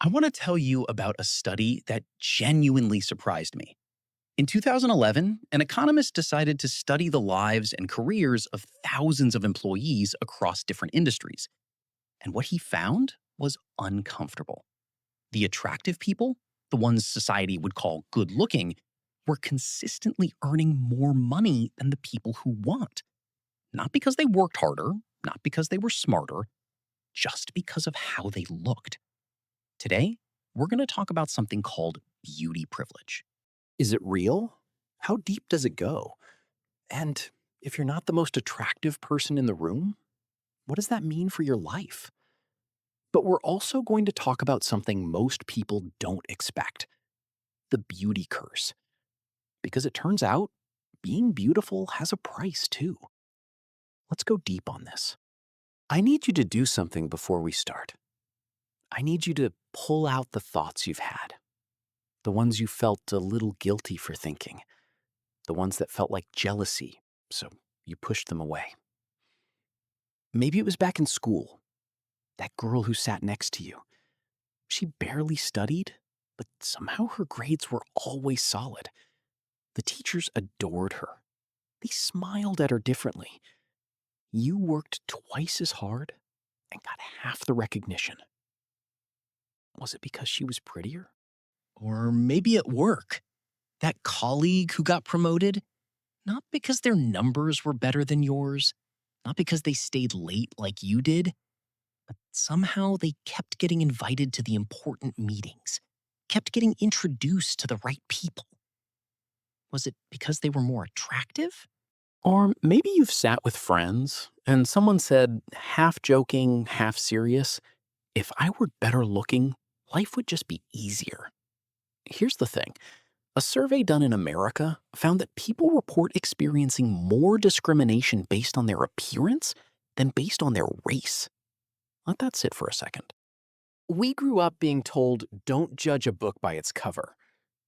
I want to tell you about a study that genuinely surprised me. In 2011, an economist decided to study the lives and careers of thousands of employees across different industries. And what he found was uncomfortable. The attractive people, the ones society would call good looking, were consistently earning more money than the people who want. Not because they worked harder, not because they were smarter, just because of how they looked. Today, we're going to talk about something called beauty privilege. Is it real? How deep does it go? And if you're not the most attractive person in the room, what does that mean for your life? But we're also going to talk about something most people don't expect: the beauty curse. Because it turns out, being beautiful has a price too. Let's go deep on this. I need you to do something before we start. I need you to pull out the thoughts you've had, the ones you felt a little guilty for thinking, the ones that felt like jealousy, so you pushed them away. Maybe it was back in school, that girl who sat next to you. She barely studied, but somehow her grades were always solid. The teachers adored her. They smiled at her differently. You worked twice as hard and got half the recognition. Was it because she was prettier? Or maybe at work, that colleague who got promoted, not because their numbers were better than yours, not because they stayed late like you did, but somehow they kept getting invited to the important meetings, kept getting introduced to the right people. Was it because they were more attractive? Or maybe you've sat with friends and someone said, half joking, half serious, if I were better looking, life would just be easier. Here's the thing. A survey done in America found that people report experiencing more discrimination based on their appearance than based on their race. Let that sit for a second. We grew up being told, don't judge a book by its cover.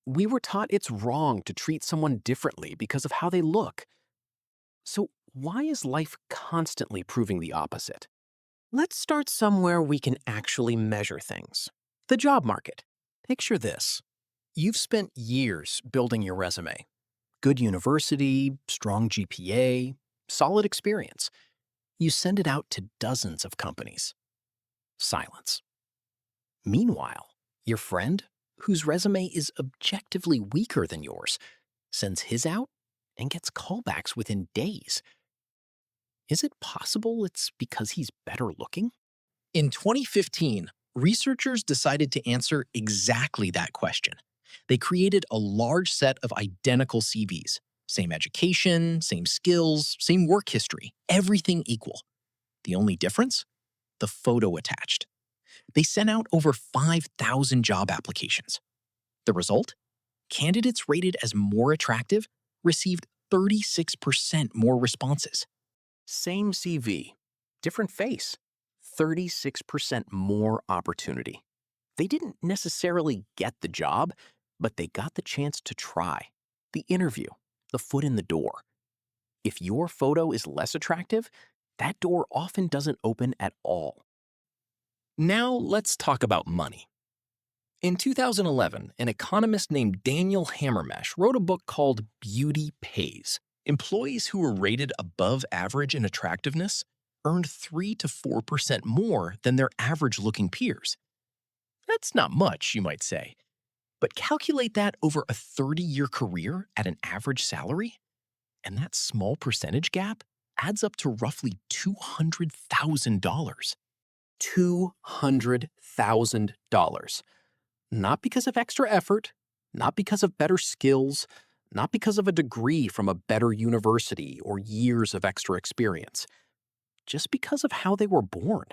We were taught it's wrong to treat someone differently because of how they look. So why is life constantly proving the opposite? Let's start somewhere we can actually measure things. The job market. Picture this. You've spent years building your resume. Good university, strong GPA, solid experience. You send it out to dozens of companies. Silence. Meanwhile, your friend, whose resume is objectively weaker than yours, sends his out and gets callbacks within days. Is it possible it's because he's better looking? In 2015, researchers decided to answer exactly that question. They created a large set of identical CVs. Same education, same skills, same work history, everything equal. The only difference? The photo attached. They sent out over 5,000 job applications. The result? Candidates rated as more attractive received 36% more responses. Same CV, different face, 36% more opportunity. They didn't necessarily get the job, but they got the chance to try. The interview, the foot in the door. If your photo is less attractive, that door often doesn't open at all. Now let's talk about money. In 2011, an economist named Daniel Hammermesh wrote a book called Beauty Pays. Employees who were rated above average in attractiveness earned 3 to 4% more than their average-looking peers. That's not much, you might say. But calculate that over a 30-year career at an average salary, and that small percentage gap adds up to roughly $200,000. $200,000. Not because of extra effort, not because of better skills, not because of a degree from a better university or years of extra experience. Just because of how they were born.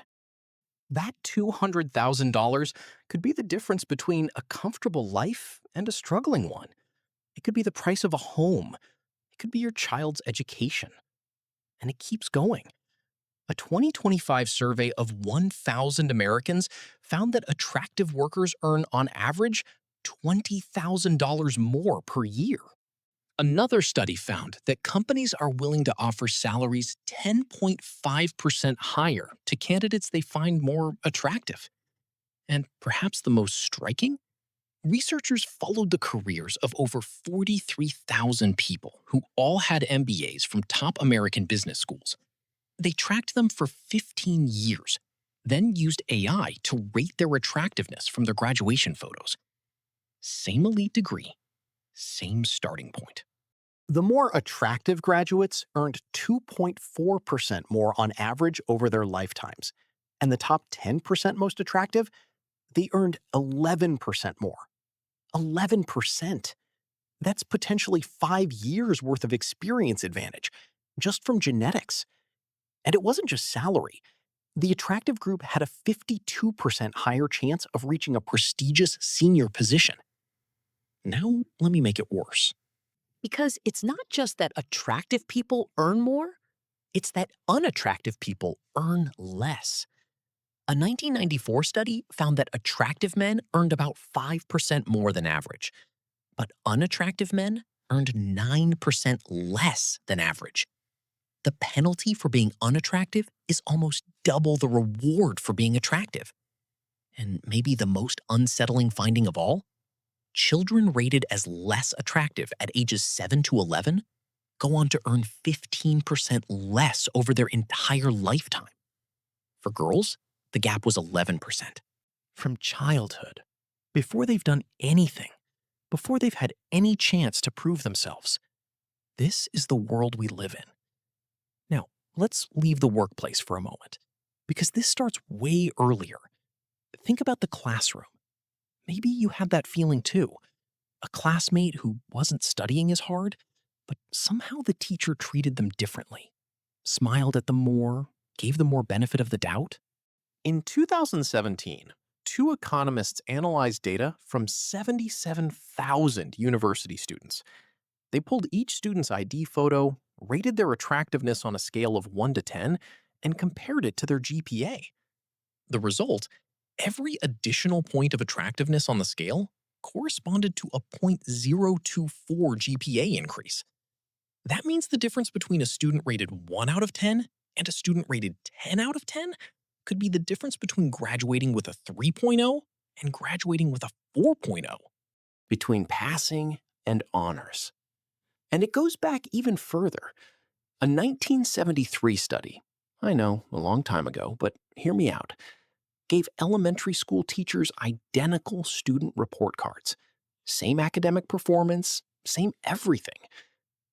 That $200,000 could be the difference between a comfortable life and a struggling one. It could be the price of a home. It could be your child's education. And it keeps going. A 2025 survey of 1,000 Americans found that attractive workers earn, on average, $20,000 more per year. Another study found that companies are willing to offer salaries 10.5% higher to candidates they find more attractive. And perhaps the most striking? Researchers followed the careers of over 43,000 people who all had MBAs from top American business schools. They tracked them for 15 years, then used AI to rate their attractiveness from their graduation photos. Same elite degree, same starting point. The more attractive graduates earned 2.4% more on average over their lifetimes. And the top 10% most attractive, they earned 11% more. 11%. That's potentially 5 years worth of experience advantage, just from genetics. And it wasn't just salary. The attractive group had a 52% higher chance of reaching a prestigious senior position. Now, let me make it worse. Because it's not just that attractive people earn more, it's that unattractive people earn less. A 1994 study found that attractive men earned about 5% more than average, but unattractive men earned 9% less than average. The penalty for being unattractive is almost double the reward for being attractive. And maybe the most unsettling finding of all? Children rated as less attractive at ages 7 to 11 go on to earn 15% less over their entire lifetime. For girls, the gap was 11%. From childhood, before they've done anything, before they've had any chance to prove themselves. This is the world we live in. Now, let's leave the workplace for a moment, because this starts way earlier. Think about the classroom. Maybe you had that feeling too. A classmate who wasn't studying as hard, but somehow the teacher treated them differently, smiled at them more, gave them more benefit of the doubt. In 2017, two economists analyzed data from 77,000 university students. They pulled each student's ID photo, rated their attractiveness on a scale of 1 to 10, and compared it to their GPA. The result? Every additional point of attractiveness on the scale corresponded to a 0.024 GPA increase. That means the difference between a student rated 1 out of 10 and a student rated 10 out of 10 could be the difference between graduating with a 3.0 and graduating with a 4.0. Between passing and honors. And it goes back even further. A 1973 study, I know, a long time ago, but hear me out, gave elementary school teachers identical student report cards. Same academic performance, same everything.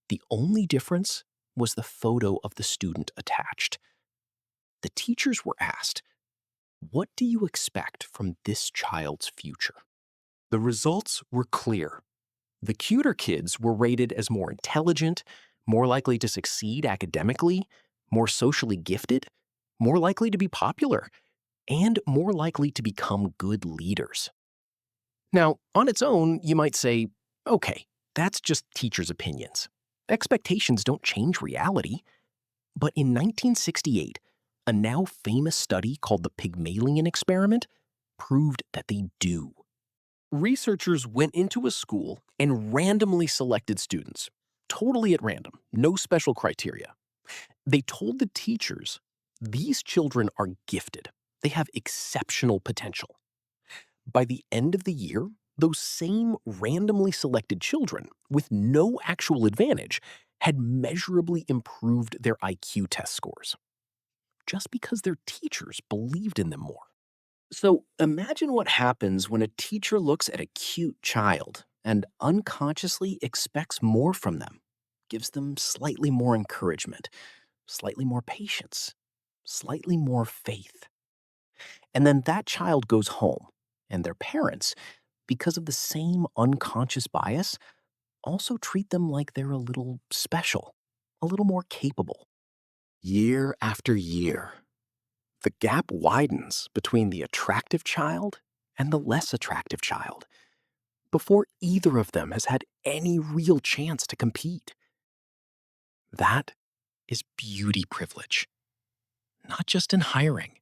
The only difference was the photo of the student attached. The teachers were asked, "What do you expect from this child's future?" The results were clear. The cuter kids were rated as more intelligent, more likely to succeed academically, more socially gifted, more likely to be popular, and more likely to become good leaders. Now, on its own, you might say, okay, that's just teachers' opinions. Expectations don't change reality. But in 1968, a now famous study called the Pygmalion experiment proved that they do. Researchers went into a school and randomly selected students, totally at random, no special criteria. They told the teachers, these children are gifted. They have exceptional potential. By the end of the year, those same randomly selected children with no actual advantage had measurably improved their IQ test scores, just because their teachers believed in them more. So imagine what happens when a teacher looks at a cute child and unconsciously expects more from them, gives them slightly more encouragement, slightly more patience, slightly more faith. And then that child goes home, and their parents, because of the same unconscious bias, also treat them like they're a little special, a little more capable. Year after year, the gap widens between the attractive child and the less attractive child, before either of them has had any real chance to compete. That is beauty privilege. Not just in hiring,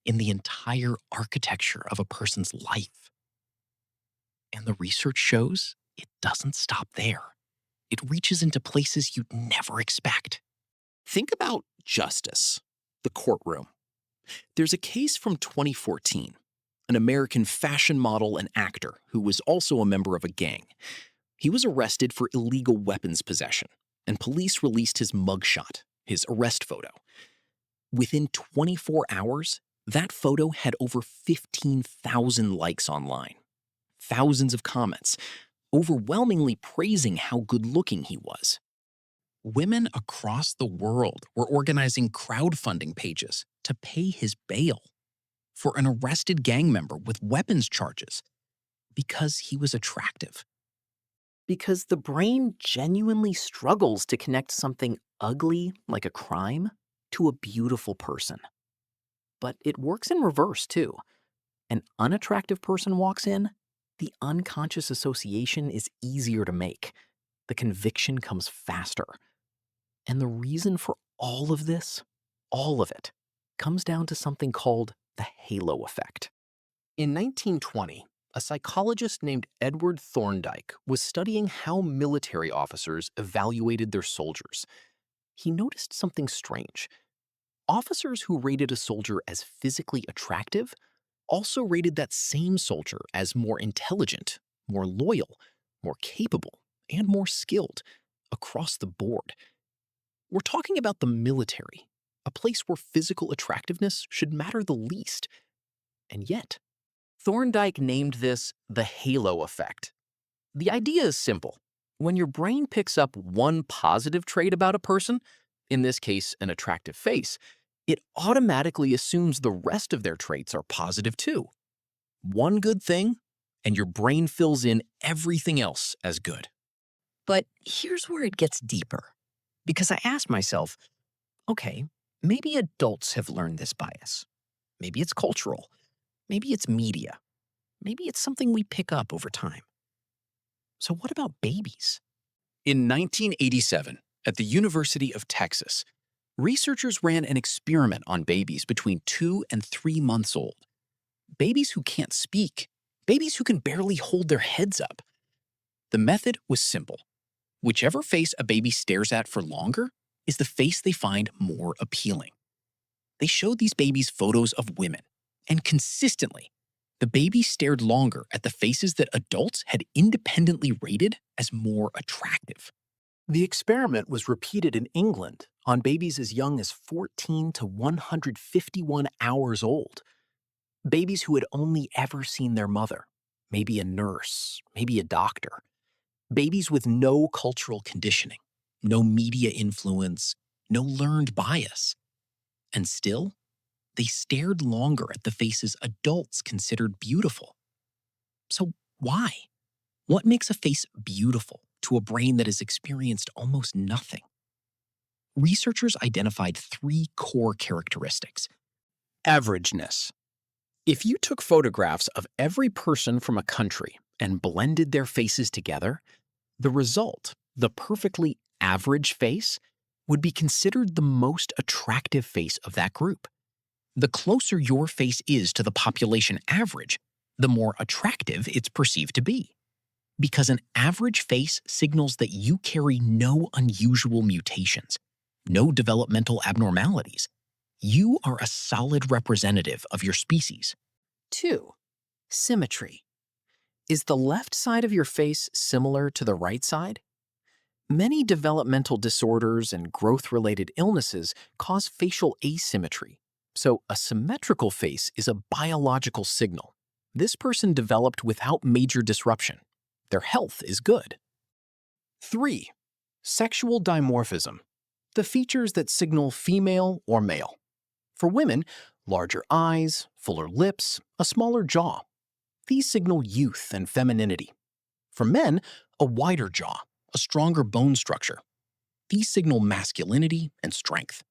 in the entire architecture of a person's life. And the research shows it doesn't stop there. It reaches into places you'd never expect. Think about justice, the courtroom. There's a case from 2014. an American fashion model and actor who was also a member of a gang. He was arrested for illegal weapons possession, and police released his mugshot, his arrest photo. Within 24 hours, that photo had over 15,000 likes online, thousands of comments, overwhelmingly praising how good-looking he was. Women across the world were organizing crowdfunding pages to pay his bail for an arrested gang member with weapons charges because he was attractive. Because the brain genuinely struggles to connect something ugly, like a crime, to a beautiful person. But it works in reverse, too. An unattractive person walks in, the unconscious association is easier to make. The conviction comes faster. And the reason for all of this, all of it, comes down to something called the halo effect. In 1920, a psychologist named Edward Thorndike was studying how military officers evaluated their soldiers. He noticed something strange. Officers who rated a soldier as physically attractive also rated that same soldier as more intelligent, more loyal, more capable, and more skilled across the board. We're talking about the military, a place where physical attractiveness should matter the least. And yet, Thorndike named this the halo effect. The idea is simple. When your brain picks up one positive trait about a person, in this case an attractive face, it automatically assumes the rest of their traits are positive too. One good thing, and your brain fills in everything else as good. But here's where it gets deeper. Because I asked myself, okay, maybe adults have learned this bias. Maybe it's cultural. Maybe it's media. Maybe it's something we pick up over time. So what about babies? In 1987, at the University of Texas, researchers ran an experiment on babies between 2 and 3 months old. Babies who can't speak, babies who can barely hold their heads up. The method was simple. Whichever face a baby stares at for longer is the face they find more appealing. They showed these babies photos of women, and consistently, the babies stared longer at the faces that adults had independently rated as more attractive. The experiment was repeated in England on babies as young as 14 to 151 hours old. Babies who had only ever seen their mother, maybe a nurse, maybe a doctor. Babies with no cultural conditioning, no media influence, no learned bias. And still, they stared longer at the faces adults considered beautiful. So why? What makes a face beautiful to a brain that has experienced almost nothing? Researchers identified 3 core characteristics. Averageness. If you took photographs of every person from a country and blended their faces together, the result, the perfectly average face, would be considered the most attractive face of that group. The closer your face is to the population average, the more attractive it's perceived to be. Because an average face signals that you carry no unusual mutations, no developmental abnormalities. You are a solid representative of your species. 2. Symmetry. Is the left side of your face similar to the right side? Many developmental disorders and growth-related illnesses cause facial asymmetry, so a symmetrical face is a biological signal. This person developed without major disruption. Their health is good. 3. Sexual dimorphism. The features that signal female or male. For women, larger eyes, fuller lips, a smaller jaw. These signal youth and femininity. For men, a wider jaw, a stronger bone structure. These signal masculinity and strength.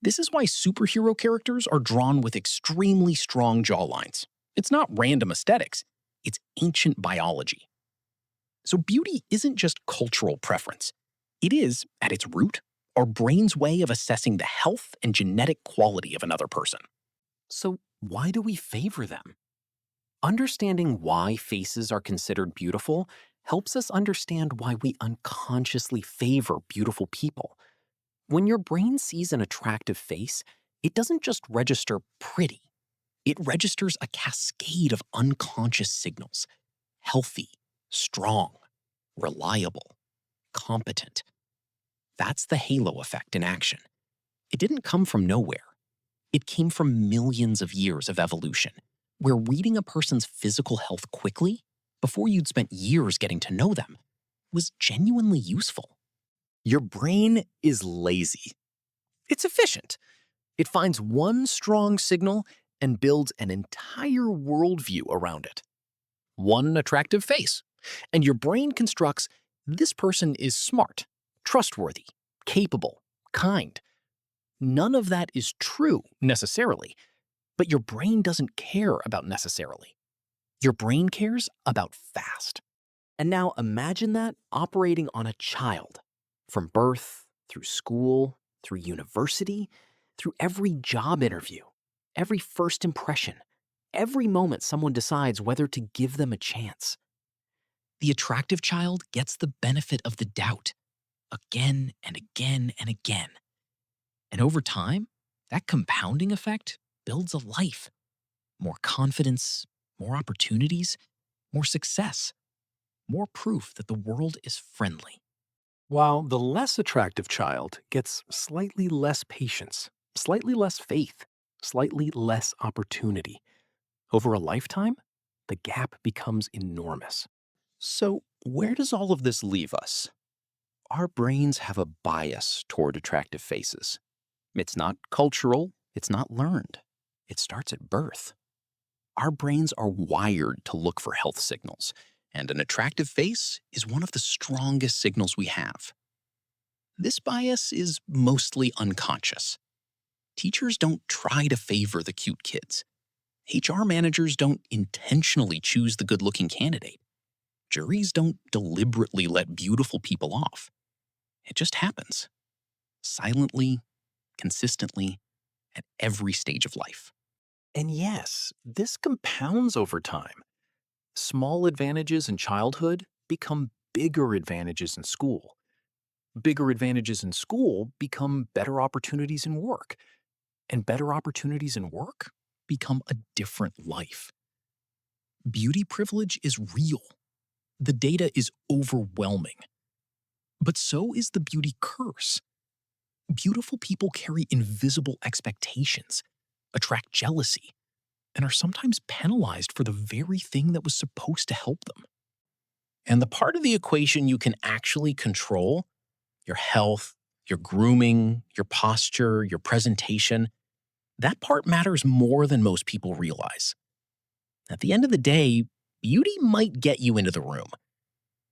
This is why superhero characters are drawn with extremely strong jawlines. It's not random aesthetics, it's ancient biology. So beauty isn't just cultural preference. It is, at its root, our brain's way of assessing the health and genetic quality of another person. So why do we favor them? Understanding why faces are considered beautiful helps us understand why we unconsciously favor beautiful people. When your brain sees an attractive face, it doesn't just register pretty. It registers a cascade of unconscious signals: healthy, strong, reliable, competent. That's the halo effect in action. It didn't come from nowhere. It came from millions of years of evolution, where reading a person's physical health quickly, before you'd spent years getting to know them, was genuinely useful. Your brain is lazy. It's efficient. It finds one strong signal and builds an entire worldview around it. One attractive face, and your brain constructs this person is smart, trustworthy, capable, kind. None of that is true necessarily, but your brain doesn't care about necessarily. Your brain cares about fast. And now imagine that operating on a child, from birth, through school, through university, through every job interview, every first impression, every moment someone decides whether to give them a chance. The attractive child gets the benefit of the doubt again and again and again. And over time, that compounding effect builds a life. More confidence, more opportunities, more success, more proof that the world is friendly. While the less attractive child gets slightly less patience, slightly less faith, slightly less opportunity. Over a lifetime, the gap becomes enormous. So, where does all of this leave us? Our brains have a bias toward attractive faces. It's not cultural, it's not learned. It starts at birth. Our brains are wired to look for health signals, and an attractive face is one of the strongest signals we have. This bias is mostly unconscious. Teachers don't try to favor the cute kids. HR managers don't intentionally choose the good-looking candidate. Juries don't deliberately let beautiful people off. It just happens. Silently, consistently, at every stage of life. And yes, this compounds over time. Small advantages in childhood become bigger advantages in school. Bigger advantages in school become better opportunities in work. And better opportunities in work Become a different life. Beauty privilege is real. The data is overwhelming. But so is the beauty curse. Beautiful people carry invisible expectations, attract jealousy, and are sometimes penalized for the very thing that was supposed to help them. And the part of the equation you can actually control, your health, your grooming, your posture, your presentation, that part matters more than most people realize. At the end of the day, beauty might get you into the room.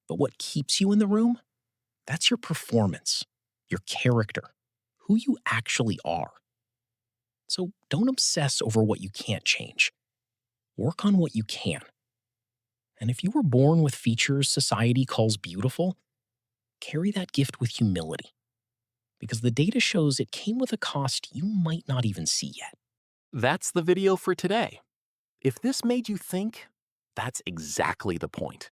But what keeps you in the room? That's your performance, your character, who you actually are. So don't obsess over what you can't change. Work on what you can. And if you were born with features society calls beautiful, carry that gift with humility. Because the data shows it came with a cost you might not even see yet. That's the video for today. If this made you think, that's exactly the point.